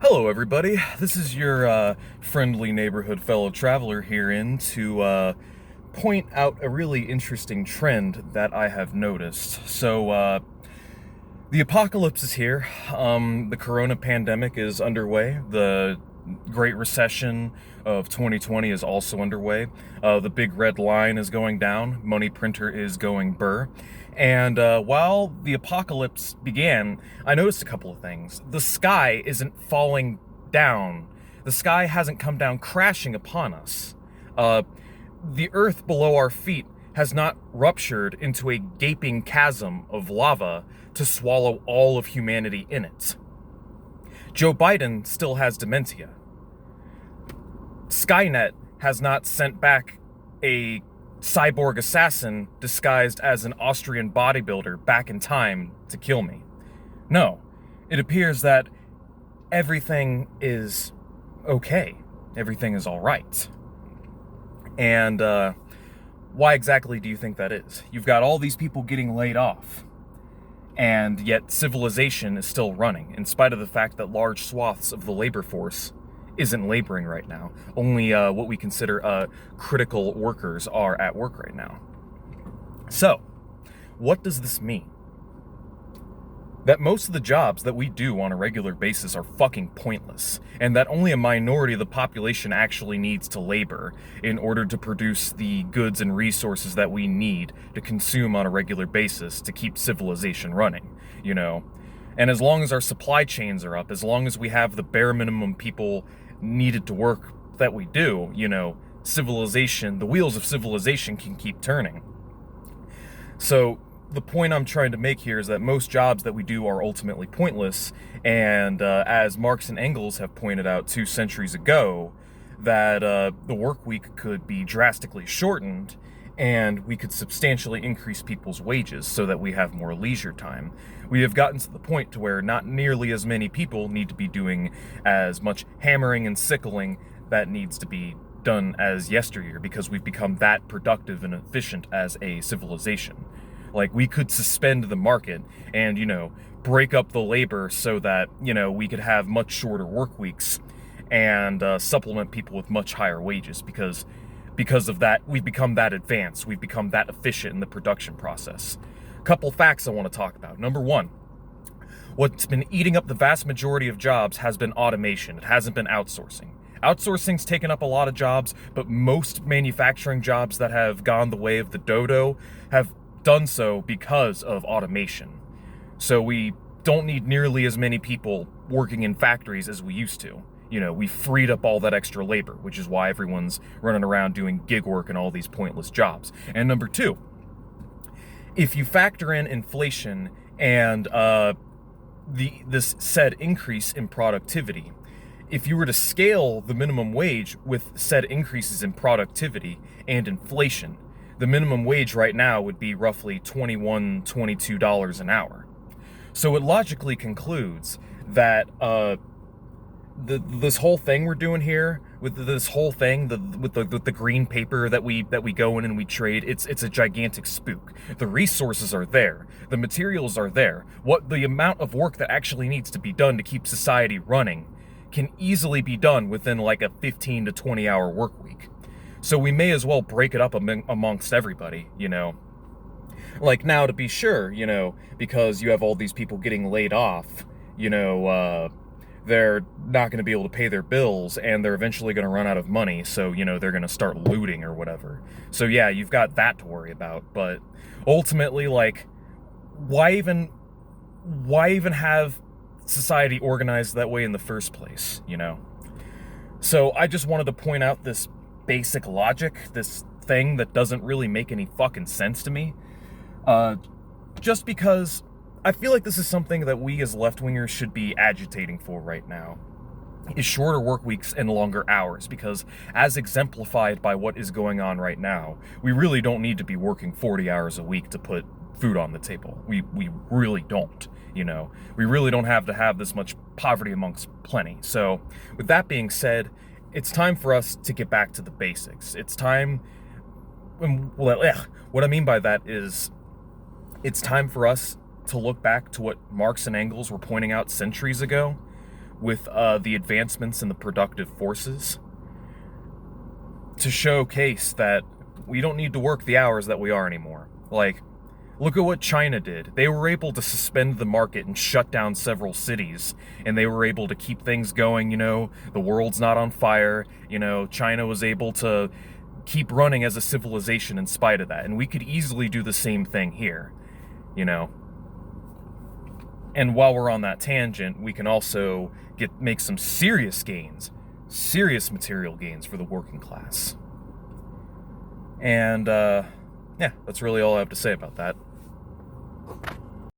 Hello, everybody. This is your friendly neighborhood fellow traveler herein to point out a really interesting trend that I have noticed. The apocalypse is here. The corona pandemic is underway. The Great Recession of 2020 is also underway. The big red line is going down. Money printer is going burr. And while the apocalypse began, I noticed a couple of things. The sky isn't falling down. The sky hasn't come down crashing upon us. The earth below our feet has not ruptured into a gaping chasm of lava to swallow all of humanity in it. Joe Biden still has dementia. Skynet has not sent back a cyborg assassin disguised as an Austrian bodybuilder back in time to kill me. No, it appears that everything is okay. Everything is all right. And why exactly do you think that is? You've got all these people getting laid off, and yet civilization is still running, in spite of the fact that large swaths of the labor force isn't laboring right now. Only what we consider critical workers are at work right now. So, what does this mean? That most of the jobs that we do on a regular basis are fucking pointless, and that only a minority of the population actually needs to labor in order to produce the goods and resources that we need to consume on a regular basis to keep civilization running, you know? And as long as our supply chains are up, as long as we have the bare minimum people needed to work that we do, you know, civilization, the wheels of civilization can keep turning. So, the point I'm trying to make here is that most jobs that we do are ultimately pointless, and as Marx and Engels have pointed out 2 centuries ago, that the work week could be drastically shortened, and we could substantially increase people's wages so that we have more leisure time. We have gotten to the point to where not nearly as many people need to be doing as much hammering and sickling that needs to be done as yesteryear, because we've become that productive and efficient as a civilization. Like, we could suspend the market and, you know, break up the labor so that, you know, we could have much shorter work weeks and supplement people with much higher wages because of that, we've become that advanced. We've become that efficient in the production process. A couple facts I want to talk about. Number one, what's been eating up the vast majority of jobs has been automation. It hasn't been outsourcing. Outsourcing's taken up a lot of jobs, but most manufacturing jobs that have gone the way of the dodo have done so because of automation. So we don't need nearly as many people working in factories as we used to. You know, we freed up all that extra labor, which is why everyone's running around doing gig work and all these pointless jobs. And number two, if you factor in inflation and this said increase in productivity, if you were to scale the minimum wage with said increases in productivity and inflation, the minimum wage right now would be roughly $21, $22 an hour. So it logically concludes that this whole thing we're doing here, with this whole thing, with the green paper that we go in and we trade, it's a gigantic spook. The resources are there, the materials are there. What the amount of work that actually needs to be done to keep society running can easily be done within like a 15 to 20 hour work week. So we may as well break it up amongst everybody, you know. Like, now, to be sure, you know, because you have all these people getting laid off, you know, they're not going to be able to pay their bills, and they're eventually going to run out of money, so, you know, they're going to start looting or whatever. So yeah, you've got that to worry about, but ultimately, like, why even have society organized that way in the first place, you know? So I just wanted to point out this basic logic, this thing that doesn't really make any fucking sense to me, just because I feel like this is something that we as left-wingers should be agitating for right now, is shorter work weeks and longer hours, because as exemplified by what is going on right now, we really don't need to be working 40 hours a week to put food on the table. We really don't, you know. We really don't have to have this much poverty amongst plenty. So with that being said, it's time for us to get back to the basics. It's time, what I mean by that is, it's time for us to look back to what Marx and Engels were pointing out centuries ago, with the advancements in the productive forces to showcase that we don't need to work the hours that we are anymore. Like, look at what China did. They were able to suspend the market and shut down several cities, and they were able to keep things going, the world's not on fire, China was able to keep running as a civilization in spite of that, and we could easily do the same thing here, And while we're on that tangent, we can also make some serious gains, serious material gains for the working class. And, yeah, that's really all I have to say about that.